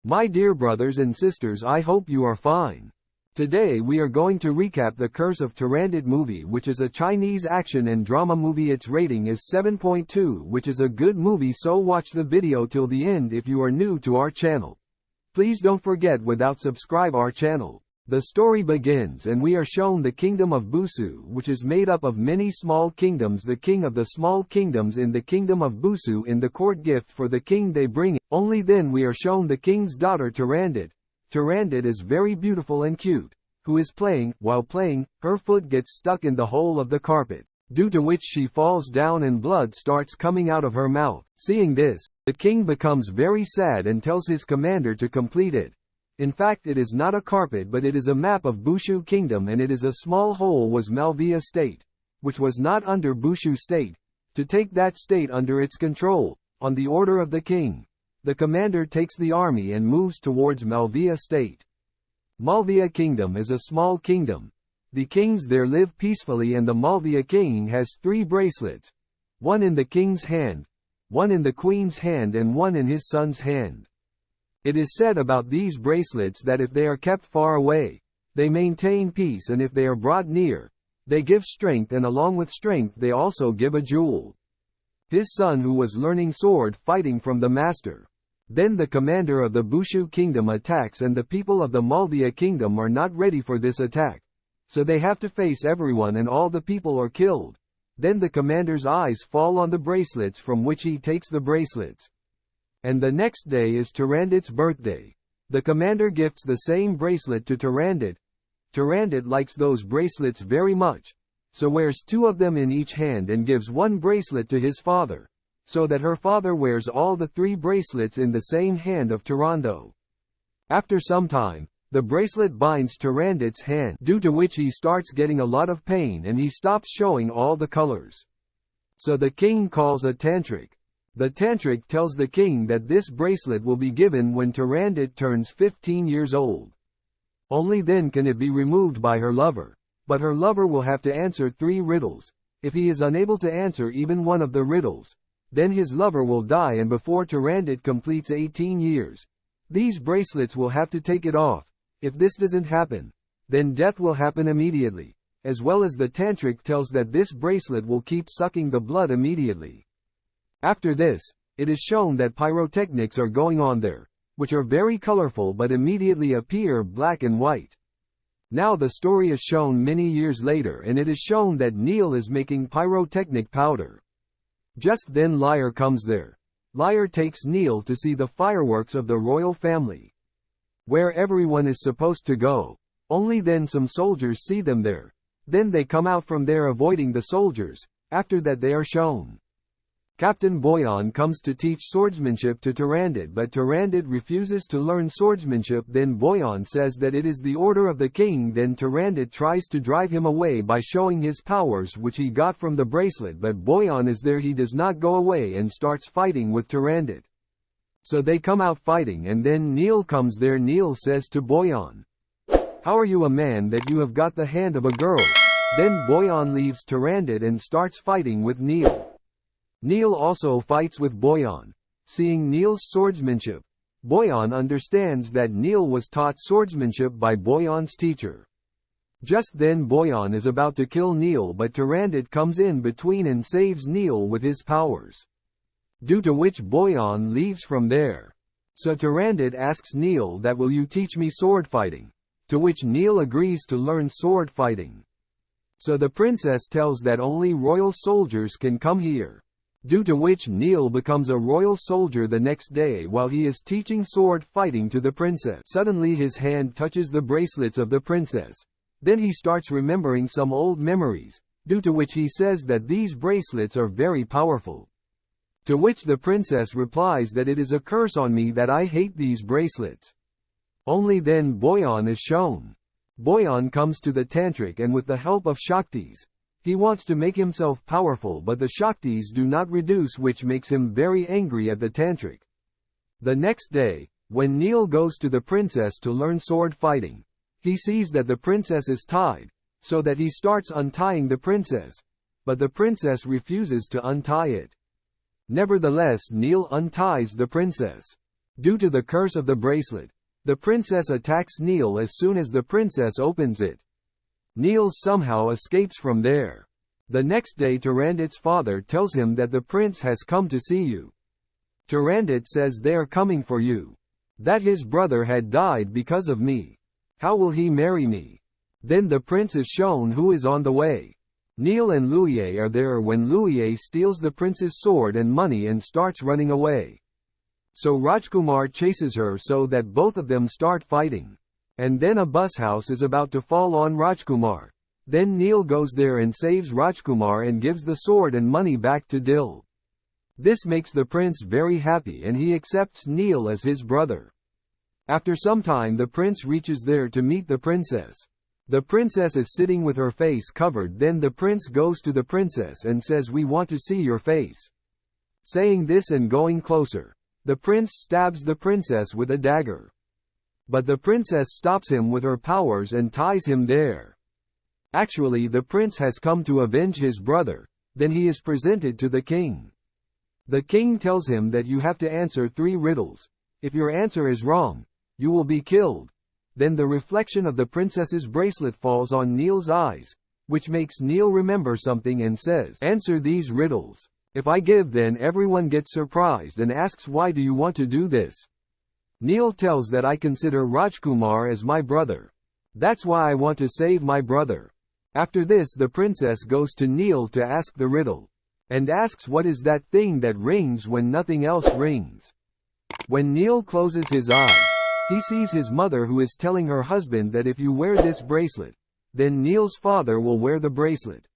My dear brothers and sisters, I hope you are fine. Today we are going to recap The Curse of Tyrannid movie, which is a Chinese action and drama movie. Its rating is 7.2, which is a good movie, so watch the video till the end if you are new to our channel. Please don't forget without subscribe our channel. The story begins and we are shown the kingdom of Busu, which is made up of many small kingdoms. The king of the small kingdoms in the kingdom of Busu in the court gift for the king they bring. Only then we are shown the king's daughter Tyrannid. Tyrannid is very beautiful and cute, who is playing. While playing, her foot gets stuck in the hole of the carpet, due to which she falls down and blood starts coming out of her mouth. Seeing this, the king becomes very sad and tells his commander to complete it. In fact, it is not a carpet but it is a map of Bushu kingdom, and it is a small hole was Malvia state, which was not under Bushu state, to take that state under its control. On the order of the king, the commander takes the army and moves towards Malvia state. Malvia kingdom is a small kingdom. The kings there live peacefully, and the Malvia king has 3 bracelets, one in the king's hand, one in the queen's hand, and one in his son's hand. It is said about these bracelets that if they are kept far away, they maintain peace, and if they are brought near, they give strength, and along with strength they also give a jewel. His son who was learning sword fighting from the master. Then the commander of the Bushu kingdom attacks, and the people of the Malvia kingdom are not ready for this attack, so they have to face everyone and all the people are killed. Then the commander's eyes fall on the bracelets, from which he takes the bracelets. And the next day is Tyrannid's birthday. The commander gifts the same bracelet to Tyrannid. Tyrannid likes those bracelets very much, so wears 2 of them in each hand and gives 1 bracelet to his father, so that her father wears all the 3 bracelets in the same hand of Tyrando. After some time, the bracelet binds Tyrannid's hand, due to which he starts getting a lot of pain and he stops showing all the colors. So the king calls a tantric. The tantric tells the king that this bracelet will be given when Tyrannid turns 15 years old. Only then can it be removed by her lover. But her lover will have to answer 3 riddles. If he is unable to answer even one of the riddles, then his lover will die, and before Tyrannid completes 18 years, these bracelets will have to take it off. If this doesn't happen, then death will happen immediately. As well as the tantric tells that this bracelet will keep sucking the blood immediately. After this, it is shown that pyrotechnics are going on there, which are very colorful but immediately appear black and white. Now the story is shown many years later, and it is shown that Neil is making pyrotechnic powder. Just then Liar comes there. Liar takes Neil to see the fireworks of the royal family, where everyone is supposed to go. Only then some soldiers see them there. Then they come out from there avoiding the soldiers. After that they are shown Captain Boyan comes to teach swordsmanship to Tyrannid, but Tyrannid refuses to learn swordsmanship. Then Boyan says that it is the order of the king. Then Tyrannid tries to drive him away by showing his powers which he got from the bracelet, but Boyan is there. He does not go away and starts fighting with Tyrannid. So they come out fighting, and then Neil comes there. Neil says to Boyan, "How are you a man that you have got the hand of a girl?" Then Boyan leaves Tyrannid and starts fighting with Neil. Neil also fights with Boyan. Seeing Neil's swordsmanship, Boyan understands that Neil was taught swordsmanship by Boyan's teacher. Just then Boyan is about to kill Neil, but Tyrannid comes in between and saves Neil with his powers, due to which Boyan leaves from there. So Tyrannid asks Neil that, "Will you teach me sword fighting?" To which Neil agrees to learn sword fighting. So the princess tells that only royal soldiers can come here, due to which Neil becomes a royal soldier the next day. While he is teaching sword fighting to the princess, suddenly his hand touches the bracelets of the princess. Then he starts remembering some old memories, due to which he says that these bracelets are very powerful. To which the princess replies that it is a curse on me that I hate these bracelets. Only then Boyan is shown. Boyan comes to the tantric, and with the help of Shaktis, he wants to make himself powerful, but the Shaktis do not reduce, which makes him very angry at the tantric. The next day, when Neil goes to the princess to learn sword fighting, he sees that the princess is tied, so that he starts untying the princess, but the princess refuses to untie it. Nevertheless, Neil unties the princess. Due to the curse of the bracelet, the princess attacks Neil as soon as the princess opens it. Neil somehow escapes from there. The next day Tyrandit's father tells him that the prince has come to see you. Tyrandit says they are coming for you. That his brother had died because of me. How will he marry me? Then the prince is shown who is on the way. Neil and Luye are there when Luye steals the prince's sword and money and starts running away. So Rajkumar chases her so that both of them start fighting. And then a bus house is about to fall on Rajkumar. Then Neil goes there and saves Rajkumar and gives the sword and money back to Dil. This makes the prince very happy and he accepts Neil as his brother. After some time the prince reaches there to meet the princess. The princess is sitting with her face covered. Then the prince goes to the princess and says, "We want to see your face." Saying this and going closer, the prince stabs the princess with a dagger. But the princess stops him with her powers and ties him there. Actually, the prince has come to avenge his brother. Then he is presented to the king. The king tells him that you have to answer 3 riddles. If your answer is wrong, you will be killed. Then the reflection of the princess's bracelet falls on Neil's eyes, which makes Neil remember something and says, "Answer these riddles. If I give, then everyone gets surprised and asks, why do you want to do this?" Neil tells that I consider Rajkumar as my brother. That's why I want to save my brother. After this the princess goes to Neil to ask the riddle. And asks what is that thing that rings when nothing else rings. When Neil closes his eyes, he sees his mother who is telling her husband that if you wear this bracelet, then Neil's father will wear the bracelet.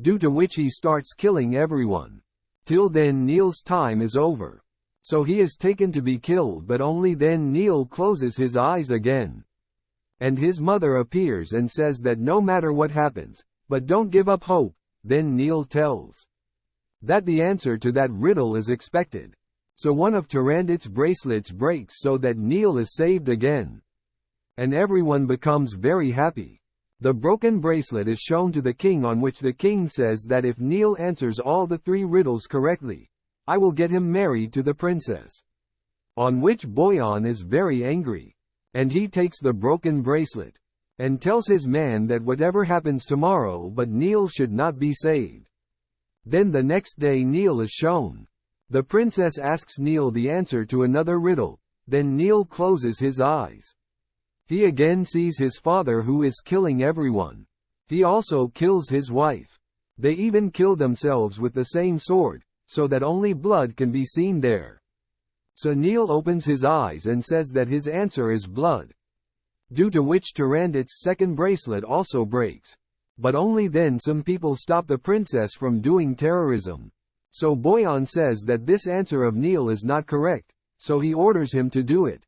Due to which he starts killing everyone. Till then Neil's time is over. So he is taken to be killed, but only then Neil closes his eyes again. And his mother appears and says that no matter what happens, but don't give up hope. Then Neil tells that the answer to that riddle is expected. So one of Tyrandit's bracelets breaks so that Neil is saved again. And everyone becomes very happy. The broken bracelet is shown to the king, on which the king says that if Neil answers all the 3 riddles correctly, I will get him married to the princess. On which Boyan is very angry. And he takes the broken bracelet. And tells his man that whatever happens tomorrow, but Neil should not be saved. Then the next day Neil is shown. The princess asks Neil the answer to another riddle. Then Neil closes his eyes. He again sees his father who is killing everyone. He also kills his wife. They even kill themselves with the same sword, so that only blood can be seen there. So Neil opens his eyes and says that his answer is blood. Due to which Tyrandit's second bracelet also breaks. But only then some people stop the princess from doing terrorism. So Boyan says that this answer of Neil is not correct, so he orders him to do it.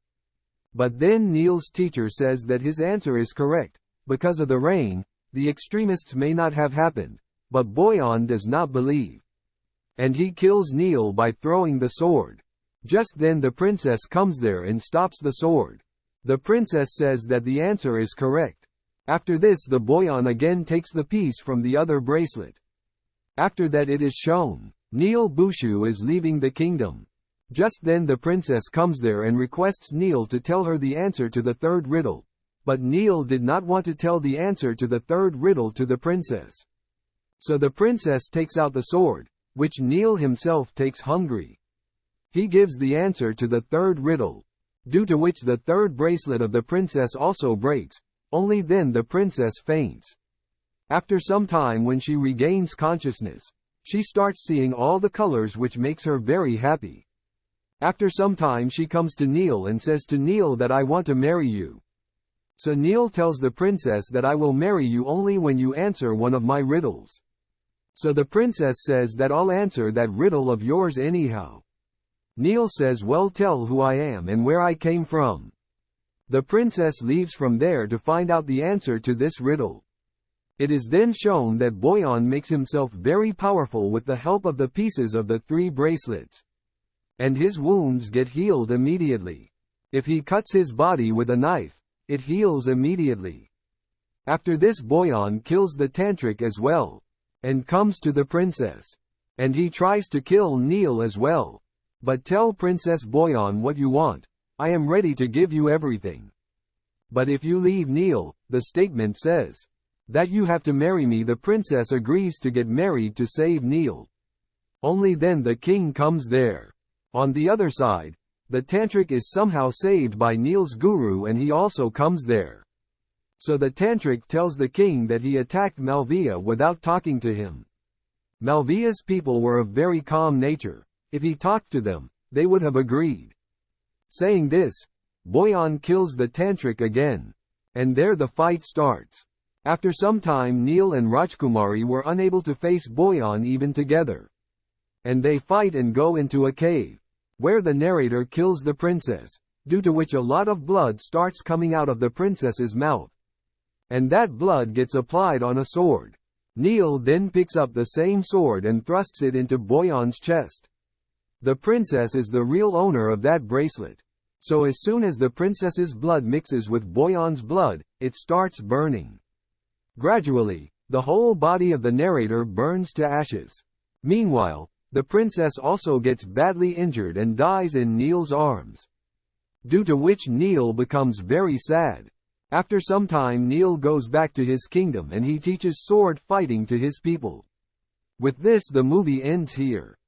But then Neil's teacher says that his answer is correct. Because of the rain, the extremists may not have happened, but Boyan does not believe. And he kills Neil by throwing the sword. Just then the princess comes there and stops the sword. The princess says that the answer is correct. After this the Boyan again takes the piece from the other bracelet. After that it is shown Neil Bushu is leaving the kingdom. Just then the princess comes there and requests Neil to tell her the answer to the 3rd riddle. But Neil did not want to tell the answer to the 3rd riddle to the princess. So the princess takes out the sword, which Neil himself takes hungry. He gives the answer to the 3rd riddle. Due to which the 3rd bracelet of the princess also breaks. Only then the princess faints. After some time, when she regains consciousness, she starts seeing all the colors, which makes her very happy. After some time she comes to Neil and says to Neil that I want to marry you. So Neil tells the princess that I will marry you only when you answer one of my riddles. So the princess says that I'll answer that riddle of yours anyhow. Neil says, well, tell who I am and where I came from. The princess leaves from there to find out the answer to this riddle. It is then shown that Boyan makes himself very powerful with the help of the pieces of the 3 bracelets. And his wounds get healed immediately. If he cuts his body with a knife, it heals immediately. After this Boyan kills the tantric as well. And comes to the princess. And he tries to kill Neil as well. But tell Princess Boyan what you want. I am ready to give you everything. But if you leave Neil, the statement says, that you have to marry me. The princess agrees to get married to save Neil. Only then the king comes there. On the other side, the tantric is somehow saved by Neil's guru and he also comes there. So the tantric tells the king that he attacked Malvia without talking to him. Malvia's people were of very calm nature. If he talked to them, they would have agreed. Saying this, Boyan kills the tantric again. And there the fight starts. After some time Neil and Rajkumari were unable to face Boyan even together. And they fight and go into a cave, where the narrator kills the princess, due to which a lot of blood starts coming out of the princess's mouth. And that blood gets applied on a sword. Neil then picks up the same sword and thrusts it into Boyan's chest. The princess is the real owner of that bracelet. So as soon as the princess's blood mixes with Boyan's blood, it starts burning. Gradually, the whole body of the narrator burns to ashes. Meanwhile, the princess also gets badly injured and dies in Neil's arms. Due to which Neil becomes very sad. After some time Neil goes back to his kingdom and he teaches sword fighting to his people. With this the movie ends here.